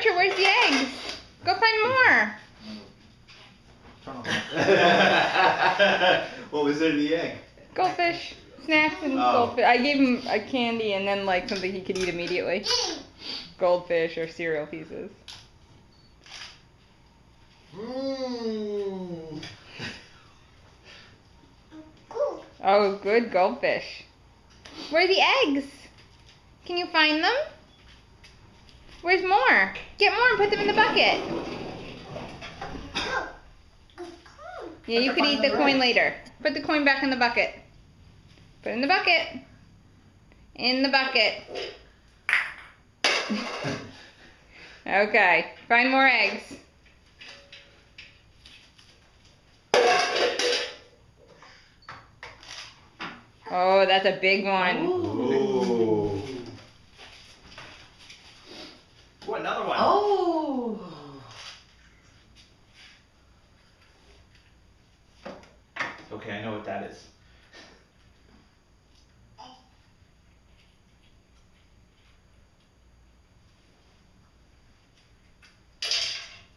Archer, where's the eggs? Go find more. What was in the egg? Goldfish. Snacks and goldfish. I gave him a candy and then like something he could eat immediately. Goldfish or cereal pieces. Oh, good goldfish. Where are the eggs? Can you find them? Where's more? Get more and put them in the bucket. Yeah, you could eat the coin later. Put the coin back in the bucket. Put it in the bucket. In the bucket. Okay, find more eggs. Oh, that's a big one. Ooh. Ooh, another one. Oh. Okay, I know what that is.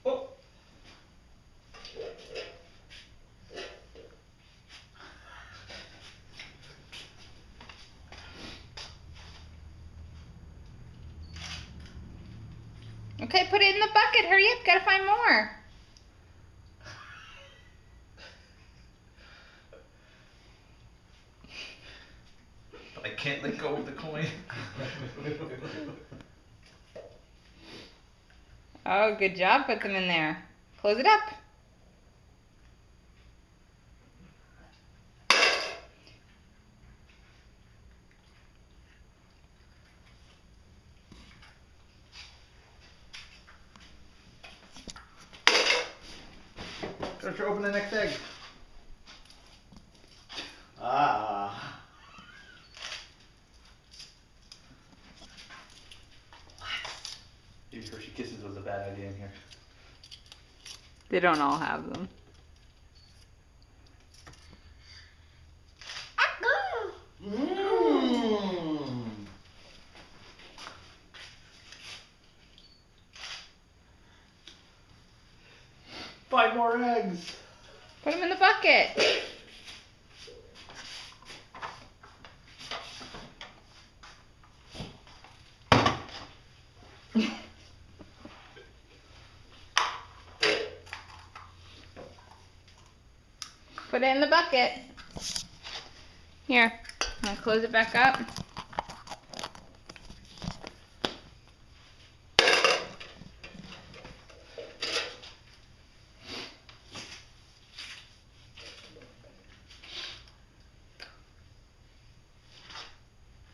Oh. Okay, put it in the bucket. Hurry up, gotta find more. But I can't let go of the coin. Oh, good job. Put them in there. Close it up. Archer, open the next egg. Ah. Maybe Hershey Kisses was a bad idea in here. They don't all have them. Mmm. 5 more eggs. Put them in the bucket. Put it in the bucket. Here, I'll close it back up.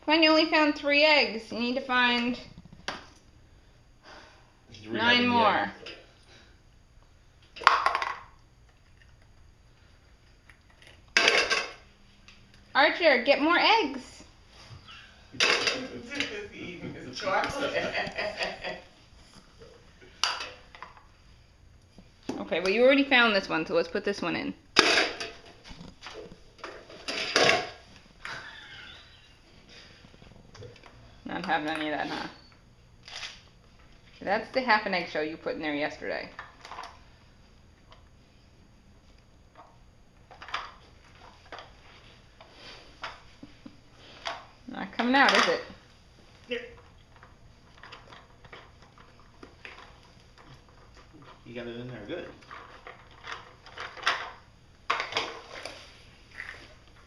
Come on, you only found 3 eggs. You need to find 9 more. Archer, get more eggs. Okay, well you already found this one, so let's put this one in. Not having any of that, huh? That's the half an egg shell you put in there yesterday. Not coming out, is it? Here. You got it in there good.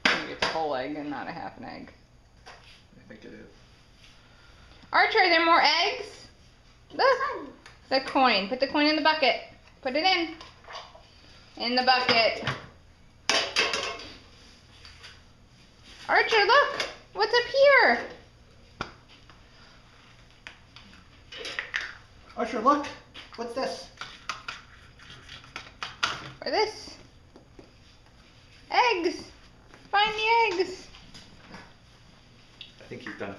Maybe it's a whole egg and not a half an egg. I think it is. Archer, are there more eggs? Look, the coin. Put the coin in the bucket. Put it in. In the bucket. Archer, look. What's up here? Archer, look. What's this? Or this? Eggs. Find the eggs. I think he's done it.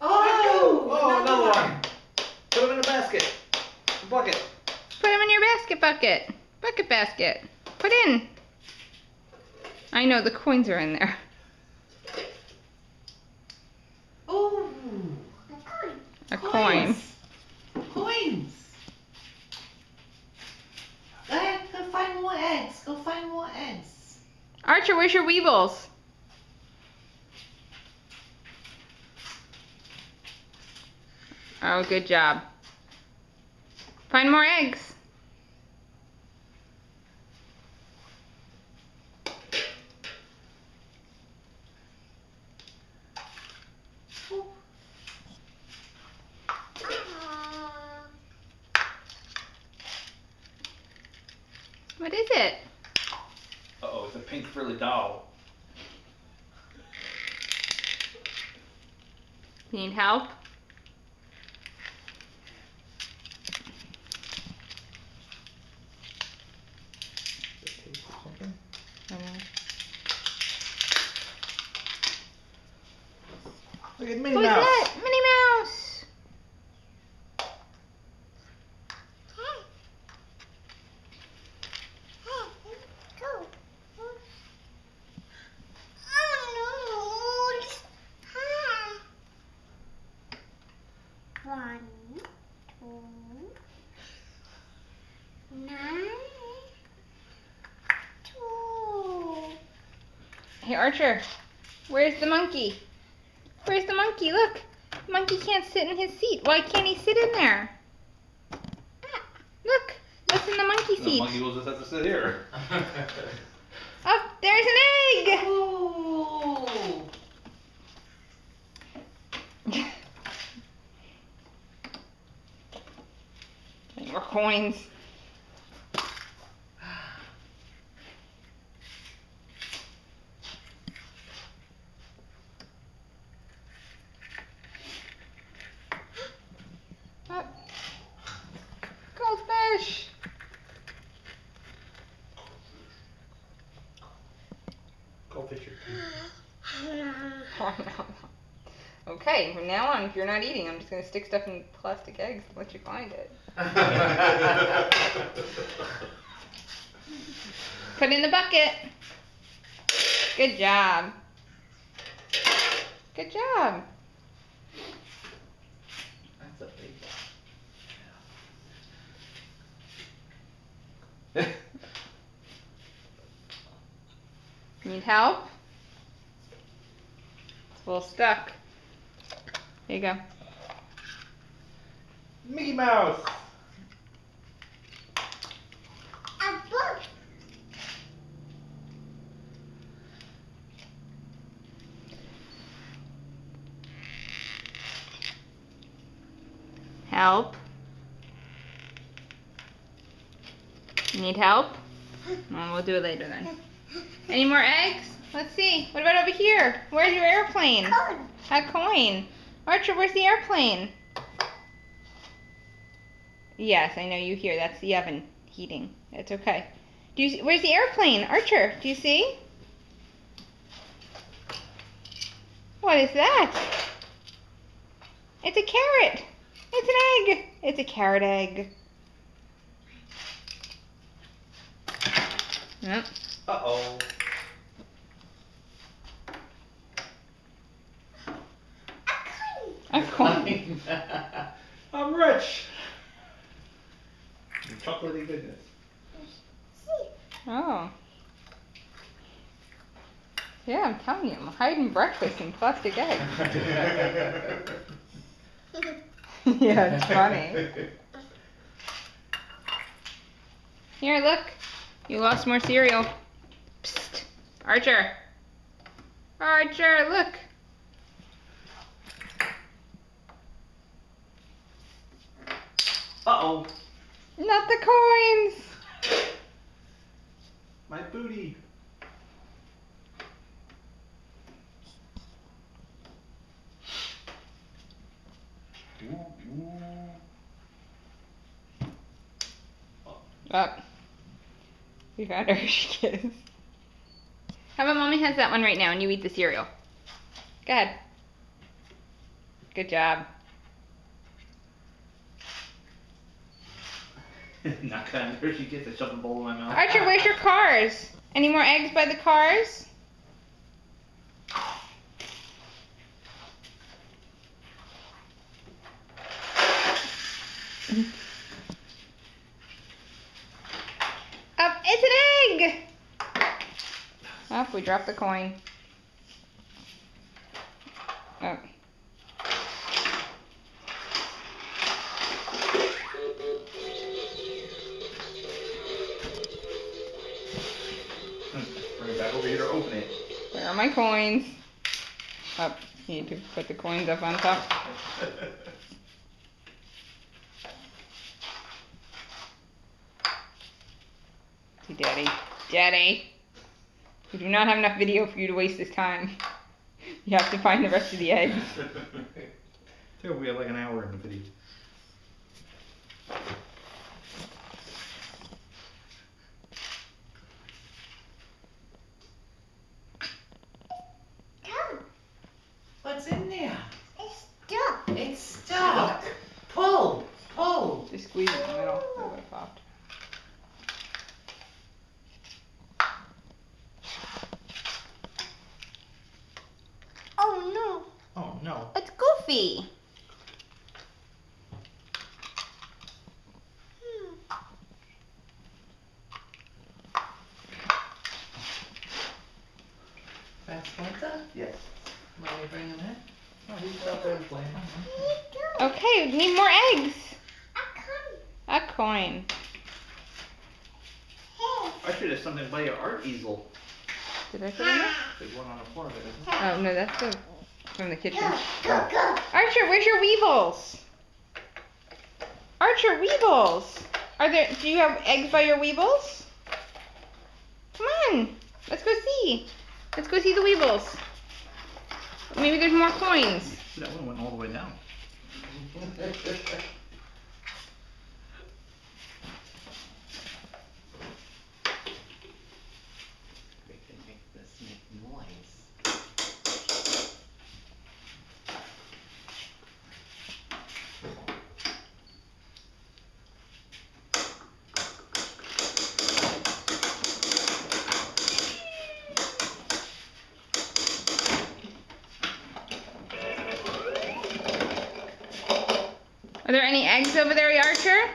Oh, another one. Put them in a basket. A bucket. Put them in your basket bucket. Bucket basket. Put in. I know, the coins are in there. Oh. A coin. Coins. Go ahead, go find more eggs. Go find more eggs. Archer, where's your Weebles? Oh, good job. Find more eggs. What is it? Uh-oh, it's a pink frilly doll. You need help? Look at Minnie Who's Mouse. that? Minnie Mouse! One, two, 9, 2. Hey, Archer, where's the monkey? Where's the monkey? Look, the monkey can't sit in his seat. Why can't he sit in there? Look, what's in the monkey The seat? monkey will just have to sit here. Oh, there's an egg! Ooh. More coins. Oh. Goldfish! Goldfish are Oh, no. Okay, from now on, if you're not eating, I'm just going to stick stuff in plastic eggs and let you find it. Put it in the bucket. Good job. Good job. That's a big one. Need help? It's a little stuck. There you go. Mickey Mouse. A book. Help. You need help? Well, we'll do it later then. Any more eggs? Let's see. What about over here? Where's your airplane? Code. A coin. Archer, where's the airplane? Yes, I know you hear. That's the oven heating. It's okay. Do you see, where's the airplane? Archer, do you see? What is that? It's a carrot. It's an egg. It's a carrot egg. Yep. Uh-oh. A coin. I'm rich. Chocolatey goodness. Oh. Yeah, I'm telling you, I'm hiding breakfast in plastic eggs. Yeah, it's funny. Here, look. You lost more cereal. Psst. Archer. Archer, look. Uh-oh. Not the coins. My booty. Up. We found her. She is. How about mommy has that one right now and you eat the cereal? Go ahead. Good job. Not kind of Hershey Kiss. I shoved the bowl in my mouth. Archer, where's your cars? Any more eggs by the cars? Up, it's an egg! Oh, we dropped the coin. Oh. Bring it back over here to open it. Where are my coins? Up. You need to put the coins up on top. See, Daddy. Daddy! We do not have enough video for you to waste this time. You have to find the rest of the eggs. We have like an hour in the video. Come. What's in there? It's stuck. It's stuck. Pull. Pull. Just squeeze it in the middle. It would have popped. Oh no. Oh no. It's Goofy! That's Santa? Yes. Let me bring him in. Oh, he's out there playing. Okay, we need more eggs. I A coin. can't. Archer, there's something by your art easel. Did I put it in there? There's one on the floor there, isn't there? Oh, no, that's from the kitchen. Go, go. Archer, where's your Weebles? Archer, Weebles! Do you have eggs by your Weebles? Come on, let's go see. Let's go see the Weebles. Maybe there's more coins. That one went all the way down. We can make this make noise. Are there any eggs over there, Archer?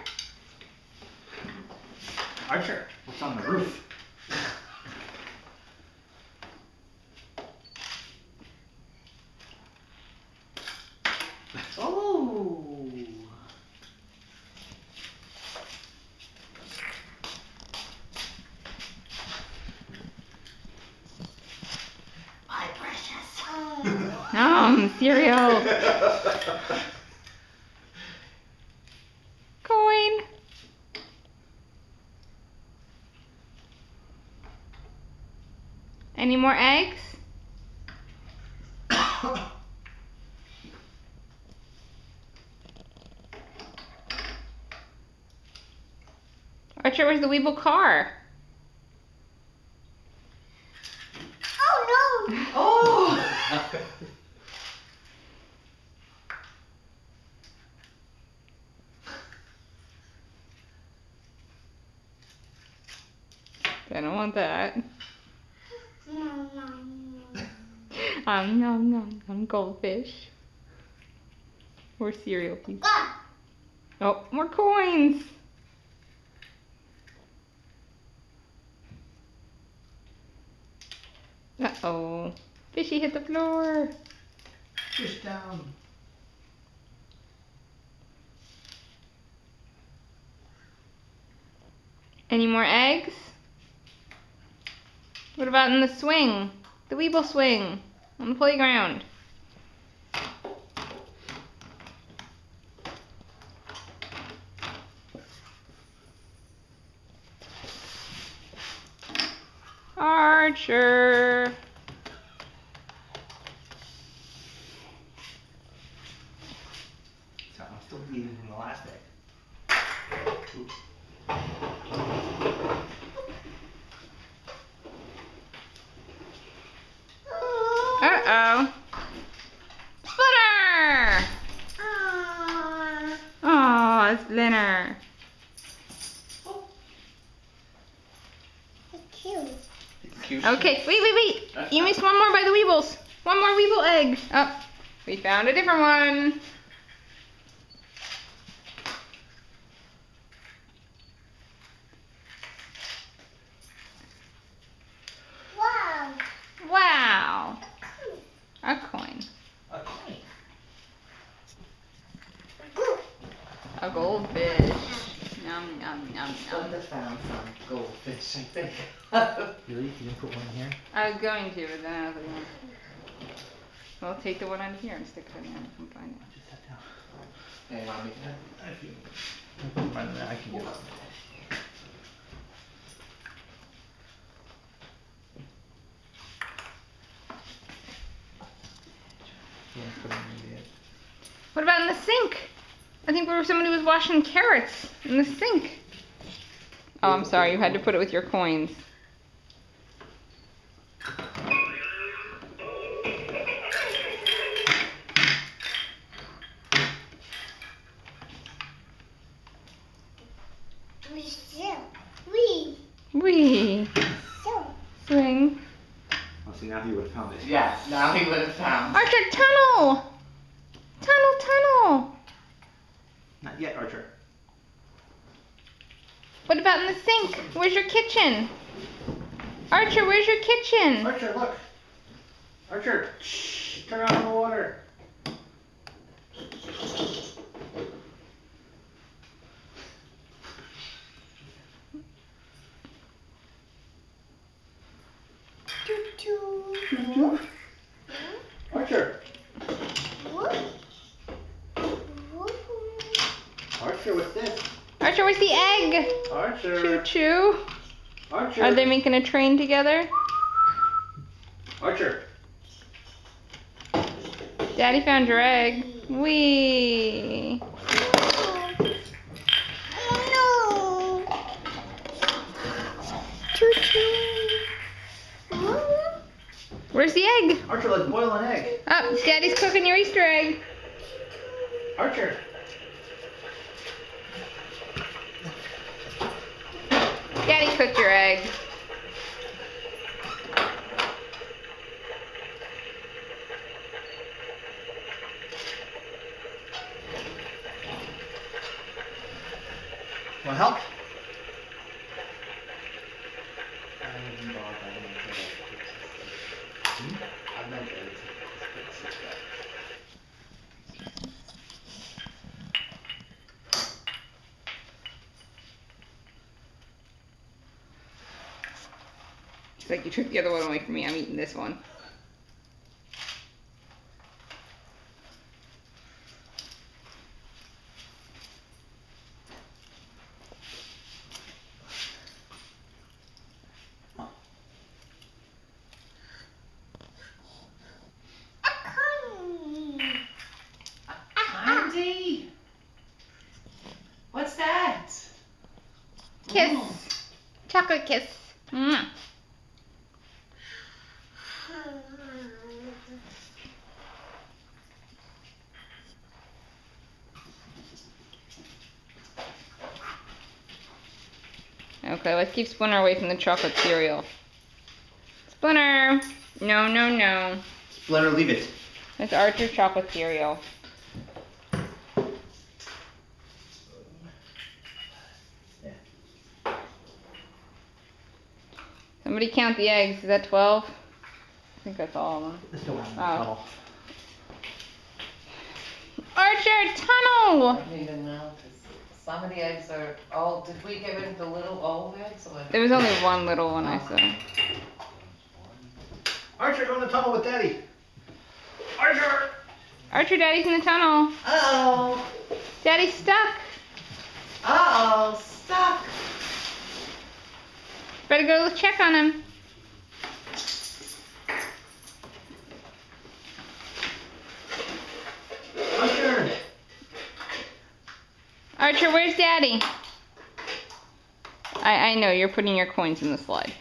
Archer, what's on the roof? Oh. My precious. Cereal. Coin. Any more eggs? Archer, where's the Weeble car? Oh no. Oh. I don't want that. No, no, no. Nom, goldfish. Or cereal, please. Ah. Oh, more coins. Uh-oh. Fishy hit the floor. Fish down. Any more eggs? What about in the swing? The Weeble swing on the playground. Archer. So I'm still bleeding from the last egg. Oops. Uh-oh. Splinter! Ah. Oh, Splinter. It's cute. It's cute. Okay, wait. You missed one more by the Weebles. One more Weeble egg. Oh, we found a different one. the same thing. Really? You didn't put one in here? I was going to, but then I was like, well, take the one out of here and stick it in there and come find it. Just sat down. Hey, you want me to? If you put mine in there, I can get it. Yeah, put it in there. What about in the sink? I think where somebody was washing carrots in the sink. Oh, I'm sorry. You had to put it with your coins. Wee. Swing. Oh, see, now he would have found it. Yes, now he would have found. Archer, tunnel! Tunnel! Not yet, Archer. What about in the sink? Where's your kitchen? Archer, where's your kitchen? Archer, look. Archer, shh, turn on the water. Archer. Archer, what's this? Archer, where's the egg? Archer. Choo-choo. Archer. Are they making a train together? Archer. Daddy found your egg. Wee. Where's the egg? Archer, let's boil an egg. Oh, Daddy's cooking your Easter egg. Archer. Daddy cooked your egg. Want help? I'm not ready to fix it yet. It's like you took the other one away from me. I'm eating this one. Andy! What's that? Kiss. Oh. Chocolate kiss. Mwah. Okay, let's keep Splinter away from the chocolate cereal. Splinter! No. Splinter, leave it. It's Archer's chocolate cereal. Somebody count the eggs. Is that 12? I think that's all of them. Let's go on. Oh. Archer, tunnel! I don't even know, 'cause some of the eggs are old. Did we get rid of the little old eggs? Or? There was only one little one I saw. Archer, go in the tunnel with Daddy. Archer! Archer, Daddy's in the tunnel. Uh-oh! Daddy's stuck. Uh-oh! Stuck! Better go check on him. Archer! Archer, where's Daddy? I know, you're putting your coins in the slide.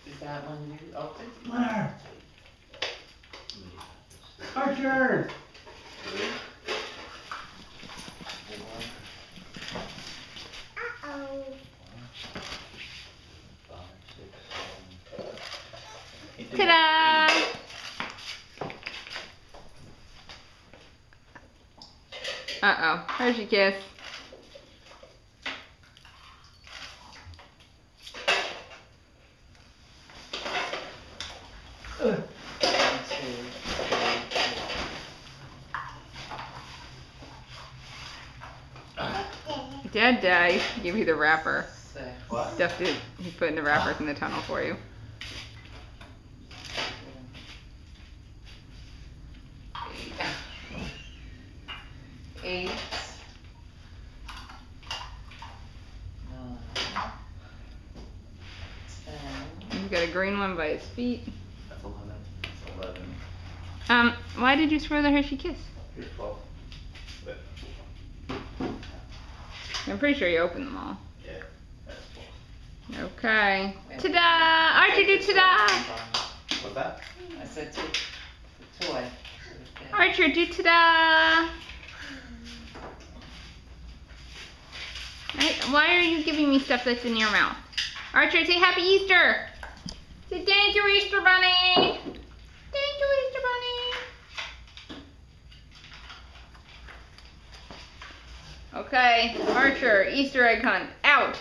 Is that one you opened? Splinter! Archer! Ta-da! Uh-oh, there's your kiss. Dad gave you the wrapper. 6. What? Stuffed it. He put in the wrappers in the tunnel for you. 8. 9. 10. He's got a green one by his feet. That's 11. That's 11. Why did you swirl the Hershey Kiss? Here's 12. But, I'm pretty sure you opened them all. yeah, that's 12. Okay. Ta-da! Archer, do ta-da! What's that? I said 2. 2. Archer, do ta-da! Right, why are you giving me stuff that's in your mouth? Archer, say Happy Easter! Say thank you, Easter Bunny! Thank you, Easter Bunny! Okay, Archer, Easter egg hunt, out!